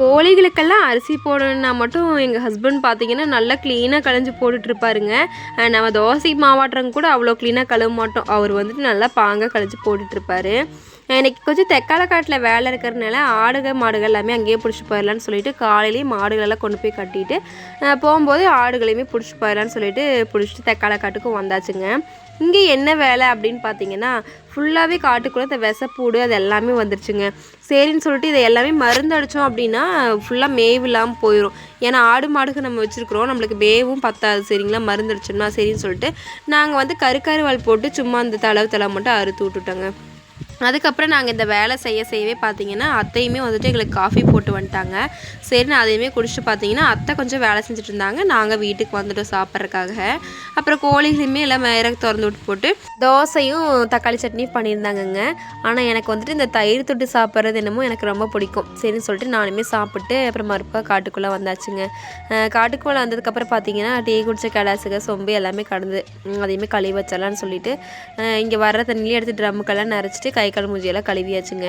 கோழிகளுக்கெல்லாம் அரிசி போடணுன்னா மட்டும் எங்கள் ஹஸ்பண்ட் பார்த்தீங்கன்னா நல்லா க்ளீனாக களைஞ்சி போட்டுட்ருப்பாருங்க. நம்ம தோசை மாவாட்டுறங்க கூட அவ்வளோ க்ளீனாக கழுவ மாட்டோம். அவர் வந்துட்டு நல்லா பாங்காக கழிச்சு போட்டுட்ருப்பாரு. எனக்கு கொஞ்சம் தெக்காலக்காட்டில் வேலை இருக்கிறதுனால ஆடுகள் மாடுகள் எல்லாமே அங்கேயே பிடிச்சிட்டு போயிடலான்னு சொல்லிட்டு காலையிலேயே மாடுகளெல்லாம் கொண்டு போய் கட்டிட்டு போகும்போது ஆடுகளையுமே பிடிச்சிட்டு போயிடலான்னு சொல்லிட்டு பிடிச்சிட்டு தெக்காலக்காட்டுக்கும் வந்தாச்சுங்க. இங்கே என்ன வேலை அப்படின்னு பார்த்தீங்கன்னா ஃபுல்லாகவே காட்டுக்குள்ளே இந்த விசப்பூடு அது எல்லாமே வந்துருச்சுங்க. சரின்னு சொல்லிட்டு இதை எல்லாமே மருந்து அடித்தோம் அப்படின்னா ஃபுல்லாக மேவு இல்லாமல் போயிடும். ஏன்னா ஆடு மாடுக்கு நம்ம வச்சுருக்குறோம், நம்மளுக்கு மேவும் பத்தாது சரிங்களா, மருந்து அடிச்சோம்னா. சரின்னு சொல்லிட்டு நாங்கள் வந்து கருவால் போட்டு சும்மா அந்த தளவு மட்டும் அறுத்து விட்டுட்டோங்க. அதுக்கப்புறம் நாங்கள் இந்த வேலை செய்யவே பார்த்தீங்கன்னா அத்தையுமே வந்துட்டு எங்களுக்கு காஃபி போட்டு வந்துட்டாங்க. சரின்னு அதையுமே குடிச்சிட்டு பார்த்தீங்கன்னா அத்தை கொஞ்சம் வேலை செஞ்சுட்டு இருந்தாங்க. நாங்கள் வீட்டுக்கு வந்துட்டோம் சாப்பிட்றதுக்காக. அப்புறம் கோழிகளையுமே எல்லாம் மேலே திறந்து விட்டு போட்டு தோசையும் தக்காளி சட்னியும் பண்ணியிருந்தாங்கங்க. ஆனால் எனக்கு வந்துட்டு இந்த தயிர் தொட்டு சாப்பிட்றது என்னமோ எனக்கு ரொம்ப பிடிக்கும். சரின்னு சொல்லிட்டு நானுமே சாப்பிட்டு அப்புறம் மறுப்பா காட்டுக்குள்ளே வந்தாச்சுங்க. காட்டுக்குள்ளே வந்ததுக்கப்புறம் பார்த்தீங்கன்னா டீ குடிச்ச கடாசுக சொம்பு எல்லாமே கடந்து அதையுமே கழுவி வச்சிடலான்னு சொல்லிட்டு இங்கே வர்ற தண்ணியிலே எடுத்து ட்ரம்முக்கெல்லாம் நிறச்சிட்டு கை கால் மூஞ்சியெல்லாம் கழுவியாச்சுங்க.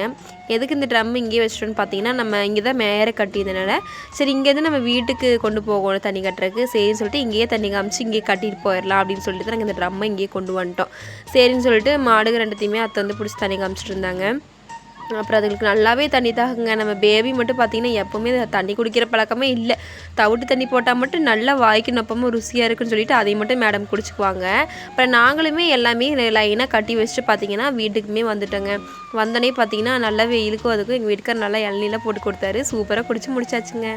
எதுக்கு இந்த ட்ரம் இங்கேயே வச்சிட்டோன்னு பார்த்தீங்கன்னா நம்ம இங்கே தான் மேலே கட்டியிருந்தனால சரி இங்கேருந்து நம்ம வீட்டுக்கு கொண்டு போகணும் தண்ணி கட்டுறதுக்கு. சரின்னு சொல்லிட்டு இங்கேயே தண்ணி காமிச்சு இங்கேயே கட்டிட்டு போயிடலாம் அப்படின்னு சொல்லிட்டு தான் நாங்கள் இந்த ட்ரம்மை இங்கேயே கொண்டு வந்துட்டோம். சரின்னு சொல்லிட்டு மாடுகள் ரெண்டுத்தையுமே அத்தை வந்து பிடிச்சி தண்ணி காமிச்சிட்டு இருந்தாங்க. அப்புறம் அதுங்களுக்கு நல்லாவே தண்ணி தாகுங்க. நம்ம பேபி மட்டும் பார்த்திங்கன்னா எப்போவுமே தண்ணி குடிக்கிற பழக்கமே இல்லை. தவிட்டு தண்ணி போட்டால் மட்டும் நல்லா வாய்க்கு நொப்பமும் ருசியாக இருக்குன்னு சொல்லிட்டு அதை மட்டும் மேடம் குடிச்சுக்குவாங்க. அப்புறம் நாங்களுமே எல்லாமே லைனாக கட்டி வச்சுட்டு பார்த்திங்கன்னா வீட்டுக்குமே வந்துட்டோங்க. வந்தோடனே பார்த்திங்கன்னா நல்லா வெயிலுக்கும் அதுக்கும் எங்கள் வீட்டுக்கார் நல்லா இளநீலாம் போட்டு கொடுத்தாரு. சூப்பராக குடிச்சு முடிச்சாச்சுங்க.